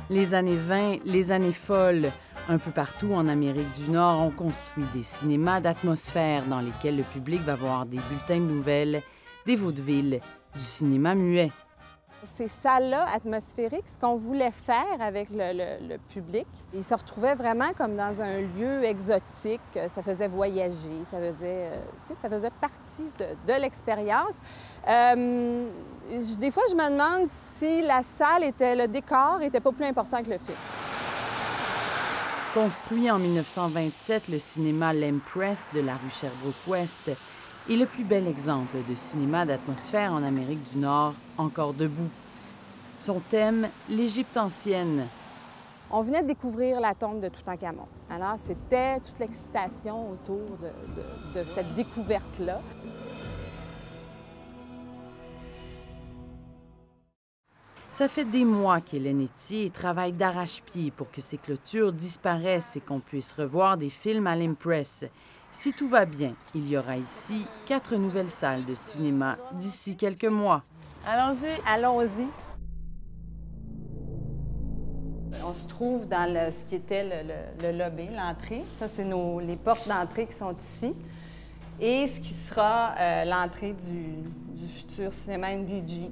Les années 20, les années folles. Un peu partout en Amérique du Nord, on construit des cinémas d'atmosphère dans lesquels le public va voir des bulletins de nouvelles, des vaudevilles, du cinéma muet. Ces salles-là atmosphériques, ce qu'on voulait faire avec le public, ils se retrouvaient vraiment comme dans un lieu exotique. Ça faisait voyager, ça faisait partie de l'expérience. Des fois, je me demande si la salle le décor était pas plus important que le film. Construit en 1927, le cinéma L'Empress de la rue Sherbrooke-Ouest est le plus bel exemple de cinéma d'atmosphère en Amérique du Nord, encore debout. Son thème, l'Égypte ancienne. On venait de découvrir la tombe de Toutankhamon. Alors, c'était toute l'excitation autour de cette découverte-là. Ça fait des mois qu'Hélène Etier travaille d'arrache-pied pour que ces clôtures disparaissent et qu'on puisse revoir des films à l'Empress. Si tout va bien, il y aura ici 4 nouvelles salles de cinéma d'ici quelques mois. Allons-y. Allons-y. On se trouve dans ce qui était le lobby, l'entrée. Ça, c'est les portes d'entrée qui sont ici. Et ce qui sera l'entrée du futur cinéma NDG.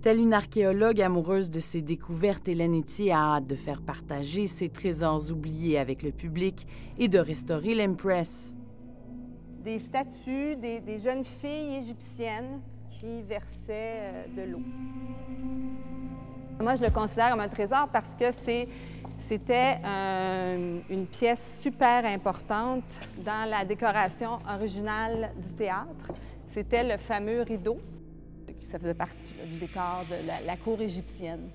Telle une archéologue amoureuse de ses découvertes, Hélène Etier a hâte de faire partager ses trésors oubliés avec le public et de restaurer l'Empress. Des statues, des jeunes filles égyptiennes qui versaient de l'eau. Moi, je le considère comme un trésor parce que c'était une pièce super importante dans la décoration originale du théâtre. C'était le fameux rideau. Ça faisait partie du décor de la cour égyptienne.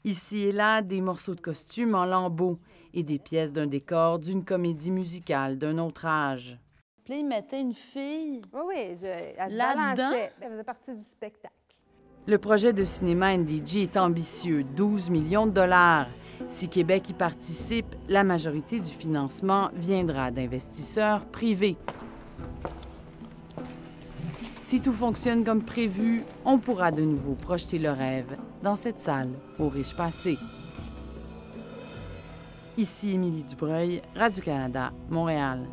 Ici et là, des morceaux de costumes en lambeaux et des pièces d'un décor d'une comédie musicale d'un autre âge. Puis là, ils mettaient une fille. Oui, elle se là-dedans. balançait. Elle faisait partie du spectacle. Le projet de cinéma NDG est ambitieux, 12 millions de dollars. Si Québec y participe, la majorité du financement viendra d'investisseurs privés. Si tout fonctionne comme prévu, on pourra de nouveau projeter le rêve dans cette salle au riche passé. Ici Émilie Dubreuil, Radio-Canada, Montréal.